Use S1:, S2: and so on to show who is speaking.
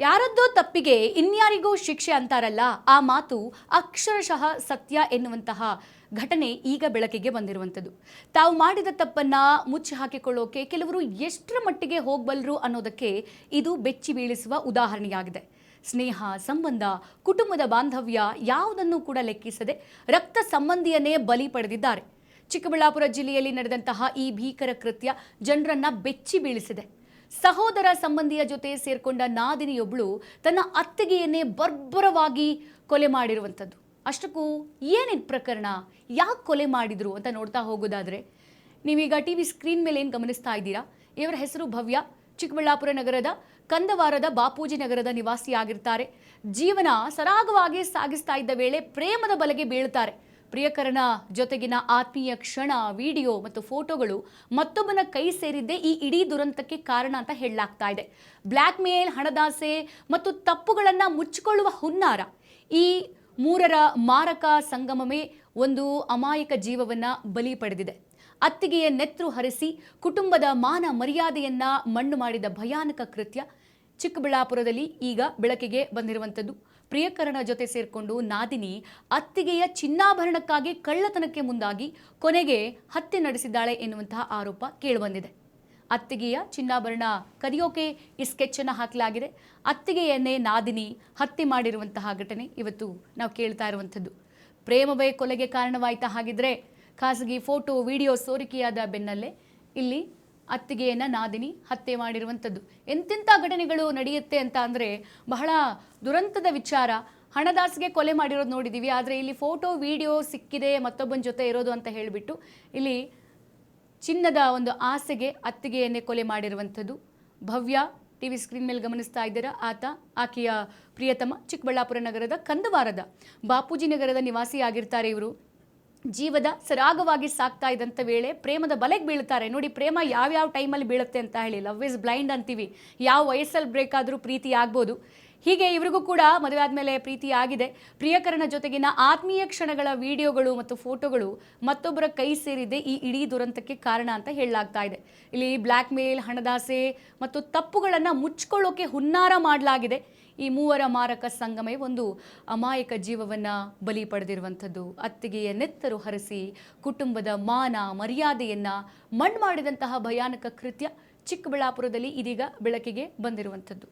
S1: ಯಾರದ್ದೋ ತಪ್ಪಿಗೆ ಇನ್ಯಾರಿಗೋ ಶಿಕ್ಷೆ ಅಂತಾರಲ್ಲ, ಆ ಮಾತು ಅಕ್ಷರಶಃ ಸತ್ಯ ಎನ್ನುವಂತಹ ಘಟನೆ ಈಗ ಬೆಳಕಿಗೆ ಬಂದಿರುವಂಥದ್ದು. ತಾವು ಮಾಡಿದ ತಪ್ಪನ್ನ ಮುಚ್ಚಿ ಹಾಕಿಕೊಳ್ಳೋಕೆ ಕೆಲವರು ಎಷ್ಟರ ಮಟ್ಟಿಗೆ ಹೋಗಬಲ್ಲರು ಅನ್ನೋದಕ್ಕೆ ಇದು ಬೆಚ್ಚಿ ಬೀಳಿಸುವ ಉದಾಹರಣೆಯಾಗಿದೆ. ಸ್ನೇಹ, ಸಂಬಂಧ, ಕುಟುಂಬದ ಬಾಂಧವ್ಯ ಯಾವುದನ್ನು ಕೂಡ ಲೆಕ್ಕಿಸದೆ ರಕ್ತ ಸಂಬಂಧಿಯನ್ನೇ ಬಲಿ ಪಡೆದಿದ್ದಾರೆ. ಚಿಕ್ಕಬಳ್ಳಾಪುರ ಜಿಲ್ಲೆಯಲ್ಲಿ ನಡೆದಂತಹ ಈ ಭೀಕರ ಕೃತ್ಯ ಜನರನ್ನ ಬೆಚ್ಚಿ ಬೀಳಿಸಿದೆ. ಸಹೋದರ ಸಂಬಂಧಿಯ ಜೊತೆ ಸೇರ್ಕೊಂಡ ನಾದಿನಿಯೊಬ್ಬಳು ತನ್ನ ಅತ್ತಿಗೆಯನ್ನೇ ಬರ್ಬರವಾಗಿ ಕೊಲೆ ಮಾಡಿರುವಂಥದ್ದು. ಅಷ್ಟಕ್ಕೂ ಏನಿದ್ ಪ್ರಕರಣ, ಯಾಕೆ ಕೊಲೆ ಮಾಡಿದ್ರು ಅಂತ ನೋಡ್ತಾ ಹೋಗೋದಾದ್ರೆ, ನೀವೀಗ ಟಿವಿ ಸ್ಕ್ರೀನ್ ಮೇಲೆ ಏನು ಗಮನಿಸ್ತಾ ಇದ್ದೀರಾ, ಇವರ ಹೆಸರು ಭವ್ಯ. ಚಿಕ್ಕಬಳ್ಳಾಪುರ ನಗರದ ಕಂದವಾರದ ಬಾಪೂಜಿ ನಗರದ ನಿವಾಸಿಯಾಗಿರ್ತಾರೆ. ಜೀವನ ಸರಾಗವಾಗಿ ಸಾಗಿಸ್ತಾ ಇದ್ದ ವೇಳೆ ಪ್ರೇಮದ ಬಲೆಗೆ ಬೀಳ್ತಾರೆ. ಪ್ರಿಯಕರನ ಜೊತೆಗಿನ ಆತ್ಮೀಯ ಕ್ಷಣ, ವಿಡಿಯೋ ಮತ್ತು ಫೋಟೋಗಳು ಮತ್ತೊಬ್ಬನ ಕೈ ಸೇರಿದ್ದೇ ಈ ಇಡೀ ದುರಂತಕ್ಕೆ ಕಾರಣ ಅಂತ ಹೇಳಲಾಗ್ತಾ ಇದೆ. ಬ್ಲ್ಯಾಕ್ ಮೇಲ್, ಹಣದಾಸೆ ಮತ್ತು ತಪ್ಪುಗಳನ್ನು ಮುಚ್ಚಿಕೊಳ್ಳುವ ಹುನ್ನಾರ, ಈ ಮೂರರ ಮಾರಕ ಸಂಗಮವೇ ಒಂದು ಅಮಾಯಕ ಜೀವವನ್ನ ಬಲಿ ಪಡೆದಿದೆ. ಅತ್ತಿಗೆಯ ನೆತ್ರು ಹರಿಸಿ ಕುಟುಂಬದ ಮಾನ ಮರ್ಯಾದೆಯನ್ನ ಮಣ್ಣು ಮಾಡಿದ ಭಯಾನಕ ಕೃತ್ಯ ಚಿಕ್ಕಬಳ್ಳಾಪುರದಲ್ಲಿ ಈಗ ಬೆಳಕಿಗೆ ಬಂದಿರುವಂಥದ್ದು. ಪ್ರಿಯಕರನ ಜೊತೆ ಸೇರ್ಕೊಂಡು ನಾದಿನಿ ಅತ್ತಿಗೆಯ ಚಿನ್ನಾಭರಣಕ್ಕಾಗಿ ಕಳ್ಳತನಕ್ಕೆ ಮುಂದಾಗಿ ಕೊನೆಗೆ ಹತ್ಯೆ ನಡೆಸಿದ್ದಾಳೆ ಎನ್ನುವಂತಹ ಆರೋಪ ಕೇಳಿಬಂದಿದೆ. ಅತ್ತಿಗೆಯ ಚಿನ್ನಾಭರಣ ಕದಿಯೋಕೆ ಈ ಸ್ಕೆಚ್ ಅನ್ನು ಹಾಕಲಾಗಿದೆ. ಅತ್ತಿಗೆಯನ್ನೇ ನಾದಿನಿ ಹತ್ಯೆ ಮಾಡಿರುವಂತಹ ಘಟನೆ ಇವತ್ತು ನಾವು ಕೇಳ್ತಾ ಇರುವಂಥದ್ದು. ಪ್ರೇಮವೇ ಕೊಲೆಗೆ ಕಾರಣವಾಯ್ತಾ? ಹಾಗಿದ್ರೆ ಖಾಸಗಿ ಫೋಟೋ, ವಿಡಿಯೋ ಸೋರಿಕೆಯಾದ ಬೆನ್ನಲ್ಲೇ ಇಲ್ಲಿ ಅತ್ತಿಗೆಯನ್ನ ನಾದಿನಿ ಹತ್ಯೆ ಮಾಡಿರುವಂಥದ್ದು. ಎಂತೆಂಥ ಘಟನೆಗಳು ನಡೆಯುತ್ತೆ ಅಂತ ಅಂದರೆ ಬಹಳ ದುರಂತದ ವಿಚಾರ. ಹಣದಾಸಿಗೆ ಕೊಲೆ ಮಾಡಿರೋದು ನೋಡಿದ್ದೀವಿ, ಆದರೆ ಇಲ್ಲಿ ಫೋಟೋ, ವಿಡಿಯೋ ಸಿಕ್ಕಿದೆ ಮತ್ತೊಬ್ಬನ ಜೊತೆ ಇರೋದು ಅಂತ ಹೇಳಿಬಿಟ್ಟು ಇಲ್ಲಿ ಚಿನ್ನದ ಒಂದು ಆಸೆಗೆ ಅತ್ತಿಗೆಯನ್ನೇ ಕೊಲೆ ಮಾಡಿರುವಂಥದ್ದು. ಭವ್ಯ ಟಿವಿ ಸ್ಕ್ರೀನ್ ಮೇಲೆ ಗಮನಿಸ್ತಾ ಇದ್ದೀರಾ, ಆಕೆಯ ಪ್ರಿಯತಮ ಚಿಕ್ಕಬಳ್ಳಾಪುರ ನಗರದ ಕಂದವಾರದ ಬಾಪೂಜಿ ನಗರದ ನಿವಾಸಿಯಾಗಿರ್ತಾರೆ. ಇವರು ಜೀವದ ಸರಾಗವಾಗಿ ಸಾಕ್ತಾ ಇದ್ದಂಥ ವೇಳೆ ಪ್ರೇಮದ ಬಲೆಗೆ ಬೀಳ್ತಾರೆ. ನೋಡಿ, ಪ್ರೇಮ ಯಾವ್ಯಾವ ಟೈಮಲ್ಲಿ ಬೀಳುತ್ತೆ ಅಂತ ಹೇಳಿ, ಲವ್ ಇಸ್ ಬ್ಲೈಂಡ್ ಅಂತೀವಿ. ಯಾವ ವಯಸ್ಸಲ್ಲಿ ಬೇಕಾದರೂ ಪ್ರೀತಿ ಆಗ್ಬೋದು. ಹೀಗೆ ಇವರಿಗೂ ಕೂಡ ಮದುವೆ ಆದಮೇಲೆ ಪ್ರೀತಿ ಆಗಿದೆ. ಪ್ರಿಯಕರನ ಜೊತೆಗಿನ ಆತ್ಮೀಯ ಕ್ಷಣಗಳ ವಿಡಿಯೋಗಳು ಮತ್ತು ಫೋಟೋಗಳು ಮತ್ತೊಬ್ಬರ ಕೈ ಸೇರಿದೆ ಈ ಇಡೀ ದುರಂತಕ್ಕೆ ಕಾರಣ ಅಂತ ಹೇಳಲಾಗ್ತಾ ಇದೆ. ಇಲ್ಲಿ ಬ್ಲ್ಯಾಕ್ ಮೇಲ್, ಹಣದಾಸೆ ಮತ್ತು ತಪ್ಪುಗಳನ್ನು ಮುಚ್ಕೊಳ್ಳೋಕೆ ಹುನ್ನಾರ ಮಾಡಲಾಗಿದೆ. ಈ ಮೂವರ ಮಾರಕ ಸಂಗಮವೇ ಒಂದು ಅಮಾಯಕ ಜೀವವನ್ನು ಬಲಿ ಪಡೆದಿರುವಂಥದ್ದು. ಅತ್ತಿಗೆಯ ನೆತ್ತರು ಹರಿಸಿ ಕುಟುಂಬದ ಮಾನ ಮರ್ಯಾದೆಯನ್ನು ಮಣ್ಣು ಮಾಡಿದಂತಹ ಭಯಾನಕ ಕೃತ್ಯ ಚಿಕ್ಕಬಳ್ಳಾಪುರದಲ್ಲಿ ಇದೀಗ ಬೆಳಕಿಗೆ ಬಂದಿರುವಂಥದ್ದು.